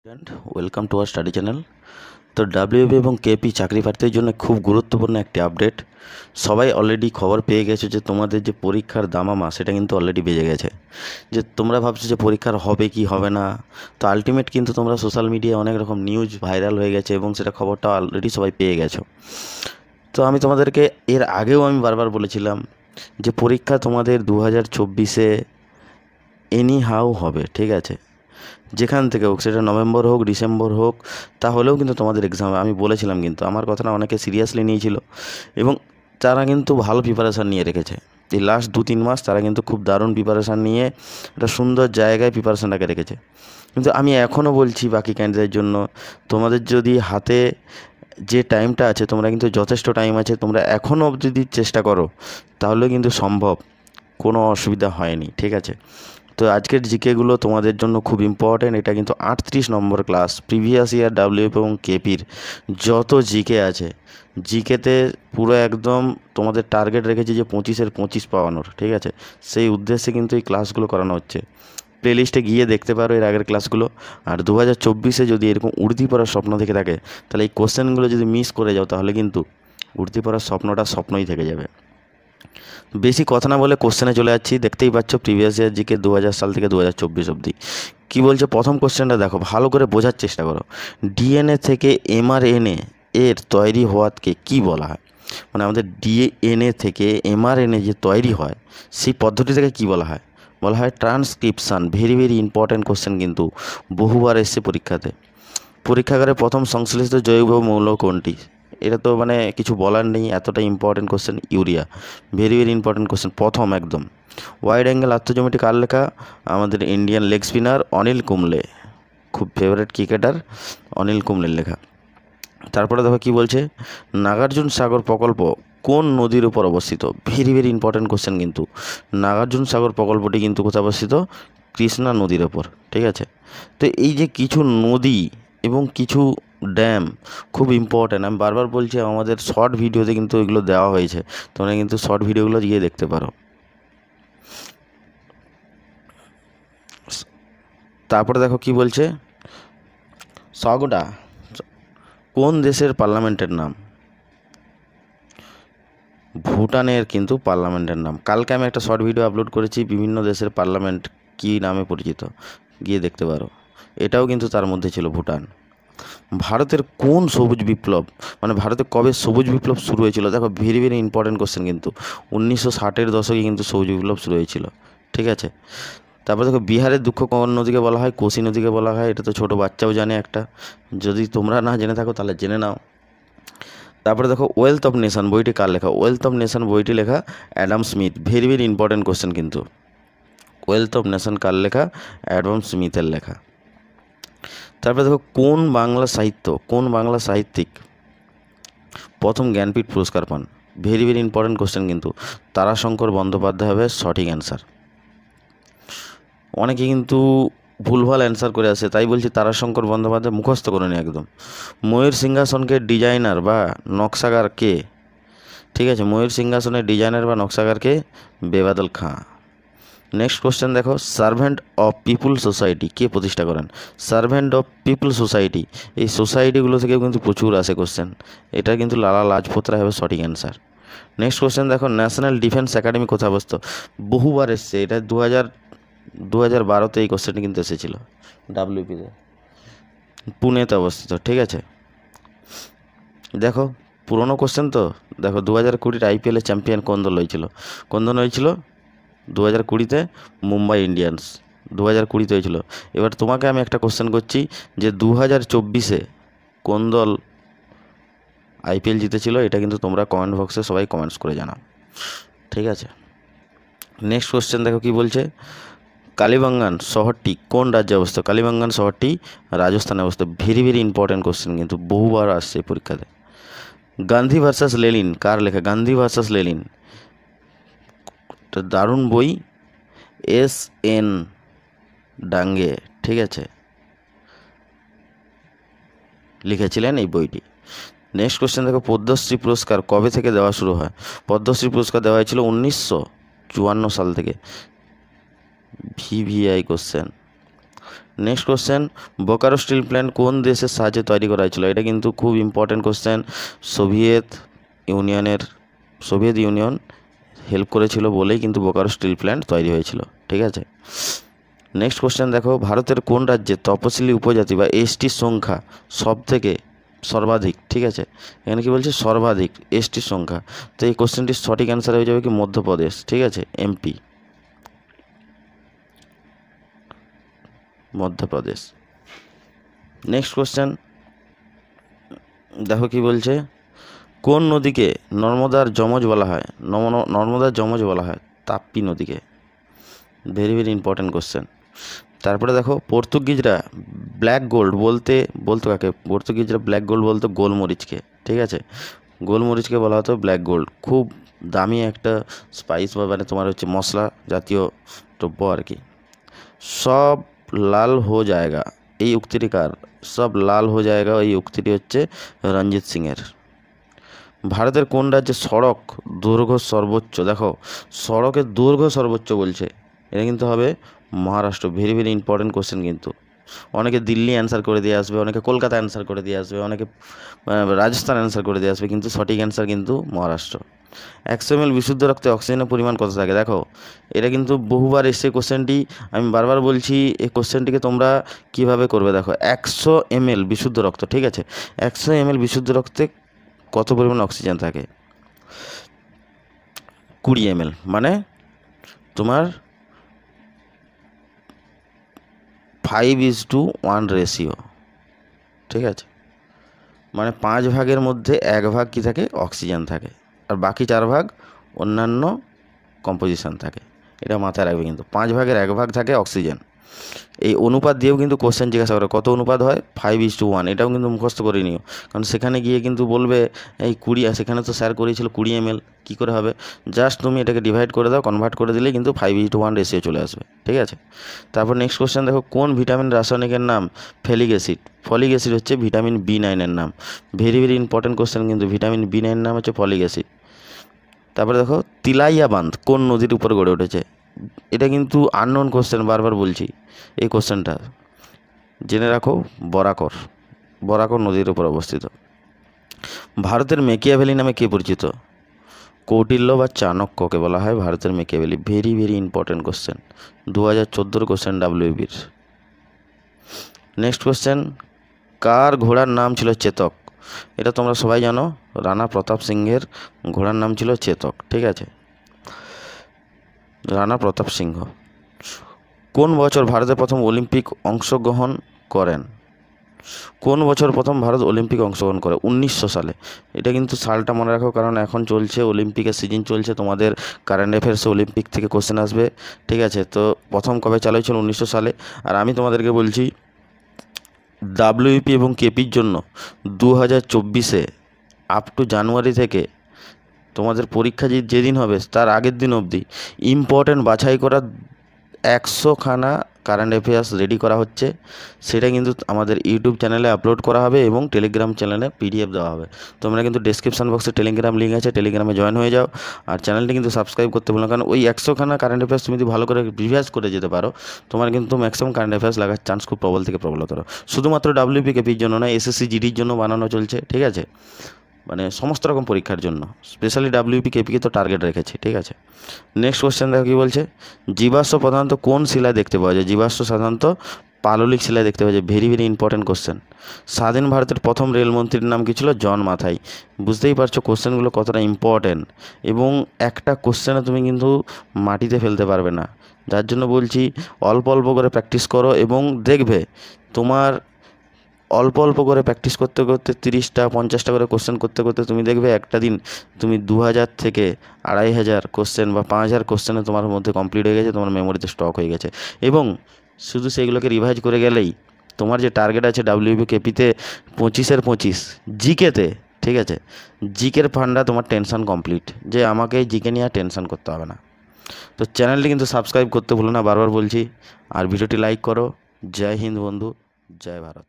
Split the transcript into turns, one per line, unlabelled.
Student welcome to our study channel. তো WB এবং KP চাকরি প্রার্থীর জন্য খুব গুরুত্বপূর্ণ একটি আপডেট। সবাই অলরেডি খবর পেয়ে গেছে যে তোমাদের যে পরীক্ষার দামামা সেটা কিন্তু অলরেডি বেজে গেছে। যে তোমরা ভাবছো যে পরীক্ষার হবে কি হবে না, তো আলটিমেট কিন্তু তোমরা সোশ্যাল মিডিয়ায় অনেক রকম নিউজ ভাইরাল হয়ে গেছে এবং সেটা খবরটা অলরেডি সবাই পেয়ে গেছো। তো আমি তোমাদেরকে এর আগেও আমি বারবার বলেছিলাম যে পরীক্ষা তোমাদের 2024-এ এনি হাউ হবে, ঠিক আছে? যেখান থেকে হোক, সেটা নভেম্বর হোক ডিসেম্বর হোক, তাহলেও কিন্তু তোমাদের এক্সাম আমি বলেছিলাম, কিন্তু আমার কথাটা অনেকে সিরিয়াসলি নিয়েছিল এবং তারা কিন্তু ভালো প্রিপারেশান নিয়ে রেখেছে। এই লাস্ট 2-3 মাস তারা কিন্তু খুব দারুণ প্রিপারেশান নিয়ে একটা সুন্দর জায়গায় প্রিপারেশানটাকে রেখেছে। কিন্তু আমি এখনও বলছি বাকি ক্যান্ডিডেটের জন্য, তোমাদের যদি হাতে যে টাইমটা আছে, তোমরা কিন্তু যথেষ্ট টাইম আছে, তোমরা এখনও যদি চেষ্টা করো তাহলেও কিন্তু সম্ভব, কোনো অসুবিধা হয়নি, ঠিক আছে? তো আজকের জিকেগুলো তোমাদের জন্য খুব ইম্পর্ট্যান্ট। এটা কিন্তু 38 নম্বর ক্লাস, প্রিভিয়াস ইয়ার ডাব্লিউপি এবং কেপির যত জিকে আছে, জিকেতে পুরো একদম তোমাদের টার্গেট রেখেছি যে 25-এর 25 পাওয়ানোর, ঠিক আছে? সেই উদ্দেশ্যে কিন্তু এই ক্লাসগুলো করানো হচ্ছে। প্লেলিস্টে গিয়ে দেখতে পারো এর আগের ক্লাসগুলো। আর 2024-এ যদি এরকম উর্দি পড়ার স্বপ্ন থেকে থাকে, তাহলে এই কোশ্চেনগুলো যদি মিস করে যাও তাহলে কিন্তু উর্দি পড়ার স্বপ্নটা স্বপ্নই থেকে যাবে। বেশি কথা না বলে কোশ্চেনে চলে যাচ্ছি। দেখতেই পাচ্ছ প্রিভিয়াস ইয়ার জিকে 2000 সাল থেকে 2024 অবধি কী বলছে। প্রথম কোশ্চেনটা দেখো, ভালো করে বোঝার চেষ্টা করো। ডিএনএ থেকে এমআরএনএ এর তৈরি হওয়াকে কি বলা হয়? মানে আমাদের ডিএনএ থেকে এমআরএনএ যে তৈরি হয় সেই পদ্ধতিটাকে কী বলা হয়? বলা হয় transcription. Very very important question, কিন্তু বহুবার এসছে পরীক্ষাতে। পরীক্ষাগারে প্রথম সংশ্লিষ্ট জৈব মৌল কোনটি? এটা তো মানে কিছু বলার নেই, এতটা important question. Urea. Very very important question, প্রথম একদম। ওয়াইড অ্যাঙ্গেল আত্মজমিটি কার লেখা? আমাদের Indian leg spinner Anil Kumble, খুব ফেভারিট ক্রিকেটার অনিল কুম্বলের লেখা। তারপরে দেখো কি বলছে, নাগার্জুন সাগর প্রকল্প কোন নদীর উপর অবস্থিত? ভেরি ভেরি ইম্পর্টেন্ট কোশ্চেন কিন্তু। নাগার্জুন সাগর প্রকল্পটি কিন্তু কোথায় অবস্থিত? কৃষ্ণা নদীর ওপর, ঠিক আছে? তো এই যে কিছু নদী এবং কিছু ড্যাম খুব ইম্পর্ট্যান্ট, আমি বারবার বলছি, আমাদের শর্ট ভিডিওতে কিন্তু এগুলো দেওয়া হয়েছে, তোমরা কিন্তু শর্ট ভিডিওগুলো গিয়ে দেখতে পারো। তারপরে দেখো কি বলছে, সগডা কোন দেশের পার্লামেন্টের নাম? ভুটানের কিন্তু পার্লামেন্টের নাম। কালকে আমি একটা শর্ট ভিডিও আপলোড করেছি, বিভিন্ন দেশের পার্লামেন্ট কী নামে পরিচিত, গিয়ে দেখতে পারো। এটাও কিন্তু তার মধ্যে ছিল, ভুটান। ভারতের কোন সবুজ বিপ্লব, মানে ভারতে কবে সবুজ বিপ্লব শুরু হয়েছিল? দেখো ভেরি ভেরি ইম্পর্টেন্ট কোশ্চেন কিন্তু। 1960-এর দশকে কিন্তু সবুজ বিপ্লব শুরু হয়েছিল, ঠিক আছে? তারপর দেখো, বিহারের দুঃখ কোন নদীকে বলা হয়? কোসি নদীকে বলা হয়। এটা তো ছোটো বাচ্চাও জানে একটা, যদি তোমরা না জেনে থাকো তাহলে জেনে নাও। তারপরে দেখো, ওয়েলথ অফ নেশন বইটি কার লেখা? ওয়েলথ অফ নেশন বইটি লেখা Adam Smith. Very very important question কিন্তু। ওয়েলথ অফ নেশন কার লেখা? অ্যাডাম স্মিথের লেখা। তারপরে দেখো, কোন বাংলা সাহিত্যিক প্রথম জ্ঞানপীঠ পুরস্কার পান? ভেরি ভেরি ইম্পর্টেন্ট কোশ্চেন কিন্তু। তারাশঙ্কর বন্দ্যোপাধ্যায় হবে সঠিক অ্যান্সার। অনেকে কিন্তু ভুলভাল অ্যান্সার করে আসে, তাই বলছি তারাশঙ্কর বন্দ্যোপাধ্যায় মুখস্থ করে নি একদম। ময়ূর সিংহাসনকে ডিজাইনার বা নকশাকার কে? ঠিক আছে, ময়ূর সিংহাসনের ডিজাইনার বা নকশাকার কে? বেবাদল খাঁ। নেক্সট কোশ্চেন দেখো, সার্ভেন্ট অফ পিপুল সোসাইটি কে প্রতিষ্ঠা করেন? সার্ভেন্ট অফ পিপুল সোসাইটি, এই সোসাইটিগুলো থেকেও কিন্তু প্রচুর আসে কোশ্চেন। এটা কিন্তু লালা লাজপত রায় হবে সঠিক অ্যান্সার। নেক্সট কোশ্চেন দেখো, ন্যাশনাল ডিফেন্স একাডেমি কোথায় অবস্থিত? বহুবার এসছে এটা, 2012-তে এই কোশ্চেনটি কিন্তু এসেছিলো ডাব্লিউপিতে। পুনেতে অবস্থিত, ঠিক আছে? দেখো পুরনো কোশ্চেন তো। দেখো 2020 আইপিএলে চ্যাম্পিয়ন কোন দল হয়েছিল? 2020-তে মুম্বাই ইন্ডিয়ান্স। 2020-তে হয়েছিল। এবার তোমাকে আমি একটা কোশ্চেন করছি যে 2024-এ কোন দল আইপিএল জিতেছিল? এটা কিন্তু তোমরা কমেন্ট বক্সে সবাই কমেন্টস করে জানাও, ঠিক আছে? নেক্সট কোশ্চেন দেখো কি বলছে, কালিবাঙ্গান শহরটি কোন রাজ্যে অবস্থিত? কালিবাঙ্গান শহরটি রাজস্থানে অবস্থিত। ভেরি ভেরি ইম্পর্টেন্ট কোশ্চেন কিন্তু, বহুবার আসছে পরীক্ষাতে। গান্ধী ভার্সাস লেনিন কার লেখা? গান্ধী ভার্সাস লেনিন, দারুণ বই, এস.এন. ডাঙ্গে, ঠিক আছে, লিখেছিলেন এই বইটি। নেক্সট কোশ্চেন দেখো, পদ্মশ্রী পুরস্কার কবে থেকে দেওয়া শুরু হয়? পদ্মশ্রী পুরস্কার দেওয়া হয়েছিল 1954 সাল থেকে। VVI question. Next question, Bokaro steel plant কোন দেশের সাহায্যে তৈরি করা হয়েছিল? এটা কিন্তু খুব important question. Soviet union help করেছিল বলেই কিন্তু বোকারো স্টিল প্ল্যান্ট তৈরি হয়েছিল। ঠিক আছে, নেক্সট কোশ্চেন দেখো, ভারতের কোন রাজ্যে তপশিলি উপজাতি বা এসটির সংখ্যা সর্বাধিক? ঠিক আছে, এখানে কি বলছে? সর্বাধিক এসটির সংখ্যা। তো এই কোশ্চেনটির সঠিক অ্যান্সার হয়ে যাবে কি? মধ্যপ্রদেশ। ঠিক আছে, এমপি, মধ্যপ্রদেশ। নেক্সট কোশ্চেন দেখো কি বলছে, কোন নদীকে নর্মদার যমজ বলা হয়? নর্মদার যমজ বলা হয় তাপ্তি নদীকে। Very very important question. তারপরে দেখো, পর্তুগিজরা ব্ল্যাক গোল্ড বলতো কাকে? পর্তুগিজরা ব্ল্যাক গোল্ড বলতো গোলমরিচকে। ঠিক আছে, গোলমরিচকে বলা হতো ব্ল্যাক গোল্ড। খুব দামি একটা স্পাইস বা মানে তোমার হচ্ছে মশলা জাতীয় দ্রব্য আর কি। সব লাল হো জায়গা, এই উক্তিটি কার? সব লাল হো জায়গা, এই উক্তিটি হচ্ছে রঞ্জিত সিংয়ের। ভারতের কোন রাজ্যে সড়ক দৈর্ঘ্য সর্বোচ্চ? দেখো, সড়কের দৈর্ঘ্য সর্বোচ্চ বলছে, এটা কিন্তু হবে Maharashtra. Very very important question কিন্তু। অনেকে দিল্লি অ্যান্সার করে দিয়ে আসবে, অনেকে কলকাতা অ্যান্সার করে দিয়ে আসবে, অনেকে রাজস্থান অ্যান্সার করে দিয়ে আসবে, কিন্তু সঠিক অ্যান্সার কিন্তু মহারাষ্ট্র। 100 ml বিশুদ্ধ রক্তে অক্সিজেনের পরিমাণ কত থাকে? দেখো, এটা কিন্তু বহুবার এসে কোশ্চেনটি, আমি বারবার বলছি এই কোশ্চেনটিকে তোমরা কিভাবে করবে। দেখো, 100 ml বিশুদ্ধ রক্ত, ঠিক আছে, 100 ml বিশুদ্ধ রক্তে কত পরিমাণ অক্সিজেন থাকে? 20 ml, মানে তোমার 5:1 রেশিও। ঠিক আছে, মানে 5 ভাগের মধ্যে 1 ভাগ কী থাকে? অক্সিজেন থাকে, আর বাকি 4 ভাগ অন্যান্য কম্পোজিশন থাকে। এটা মাথায় রাখবে কিন্তু, 5 ভাগের 1 ভাগ থাকে অক্সিজেন। এই অনুপাত দিয়েও কিন্তু কোশ্চেন জিজ্ঞাসা করে কত অনুপাত হয়? 5:1। এটাও কিন্তু মুখস্থ করে নিও, কারণ সেখানে গিয়ে কিন্তু বলবে এই 20, সেখানে তো স্যার করেছিল 20 ml, কী করে হবে? জাস্ট তুমি এটাকে ডিভাইড করে দাও, কনভার্ট করে দিলেই কিন্তু 5:1 রেশিও চলে আসবে। ঠিক আছে, তারপর নেক্সট কোশ্চেন দেখো, কোন ভিটামিন রাসায়নিকের নাম ফলিক অ্যাসিড? ফলিক অ্যাসিড হচ্ছে ভিটামিন B9 এর নাম। ভেরি ভেরি ইম্পর্টেন্ট কোশ্চেন কিন্তু, ভিটামিন B9 নাম হচ্ছে ফলিক অ্যাসিড। তারপরে দেখো, তিলাইয়া বাঁধ কোন নদীর উপর গড়ে উঠেছে? এটা কিন্তু আননোন কোশ্চেন, বারবার বলছি এই কোশ্চেনটা জেনে রাখো। বরাকর নদীর উপর অবস্থিত। ভারতের মেকিয়াভেলি নামে কে পরিচিত? কৌটিল্য বা চাণক্যকে বলা হয় ভারতের Machiavelli. Very very important question, 2014 question WBর। নেক্সট কোশ্চেন, কার ঘোড়ার নাম ছিল চেতক? এটা তোমরা সবাই জানো, রানা প্রতাপ সিংহের ঘোড়ার নাম ছিল চেতক। ঠিক আছে, রানা প্রতাপ সিংহ। কোন বছর ভারতে প্রথম অলিম্পিক অংশগ্রহণ করেন? কোন বছর প্রথম ভারত অলিম্পিক অংশগ্রহণ করে? 1900 সালে। এটা কিন্তু সালটা মনে রাখো, কারণ এখন চলছে অলিম্পিকের সিজন চলছে, তোমাদের কারেন্ট অ্যাফেয়ার্সে অলিম্পিক থেকে কোশ্চেন আসবে। ঠিক আছে, তো প্রথম কবে চালু হয়েছিল? 1900 সালে। আর আমি তোমাদেরকে বলছি, WBP এবং কেপির জন্য 2024-এ আপ টু জানুয়ারি থেকে তোমাদের পরীক্ষা যেদিন হবে তার আগের দিন অবধি ইম্পর্টেন্ট বাছাই করা 100খানা কারেন্ট অ্যাফেয়ার্স রেডি করা হচ্ছে। সেটা কিন্তু আমাদের ইউটিউব চ্যানেলে আপলোড করা হবে এবং টেলিগ্রাম চ্যানেলে PDF দেওয়া হবে। তোমরা কিন্তু ডেসক্রিপশন বক্সে টেলিগ্রাম লিঙ্ক আছে, টেলিগ্রামে জয়েন হয়ে যাও। আর চ্যানেলটি কিন্তু সাবস্ক্রাইব করতে বলো, কারণ ওই 100খানা কারেন্ট অ্যাফেয়ার্স তুমি যদি ভালো করে রিভাইজ করে যেতে পারো, তোমার কিন্তু ম্যাক্সিমাম কারেন্ট অ্যাফেয়ার্স লাগার চান্স খুব প্রবল থেকে প্রবলতর। শুধুমাত্র WBP কেপির জন্য নয়, SSC GDর জন্য বানানো চলছে। ঠিক আছে, মানে সমস্ত রকম পরীক্ষার জন্য, স্পেশালি WBP কেপিকে তো টার্গেট রেখেছি। ঠিক আছে, নেক্সট কোশ্চেন দেখো কী বলছে, জীবাশ্ম প্রধানত কোন শিলায় দেখতে পাওয়া যায়? জীবাশ্ম সাধারণত পাললিক শিলায় দেখতে পাওয়া যায়। Very very important question. স্বাধীন ভারতের প্রথম রেলমন্ত্রীর নাম কী ছিল? জন মাথাই। বুঝতেই পারছো কোশ্চেনগুলো কতটা ইম্পর্টেন্ট, এবং একটা কোশ্চেনে তুমি কিন্তু মাটিতে ফেলতে পারবে না। যার জন্য বলছি অল্প অল্প করে প্র্যাকটিস করো, এবং দেখবে তোমার অল্প অল্প করে প্র্যাকটিস করতে করতে 30টা 50টা করে কোশ্চেন করতে করতে তুমি দেখবে একটা দিন তুমি 2000 থেকে 2500 কোশ্চেন বা 5000 কোশ্চেনে তোমার মধ্যে কমপ্লিট হয়ে গেছে, তোমার মেমোরিতে স্টক হয়ে গেছে। এবং শুধু সেইগুলোকে রিভাইজ করে গেলেই তোমার যে টার্গেট আছে WBP কেপিতে 25-এর 25 জিকেতে, ঠিক আছে, জিকের ফান্ডা তোমার টেনশন কমপ্লিট, যে আমাকে জিকে নিয়ে আর টেনশন করতে হবে না। তো চ্যানেলটি কিন্তু সাবস্ক্রাইব করতে ভুলো না, বারবার বলছি। আর ভিডিওটি লাইক করো। জয় হিন্দ বন্ধু, জয় ভারত।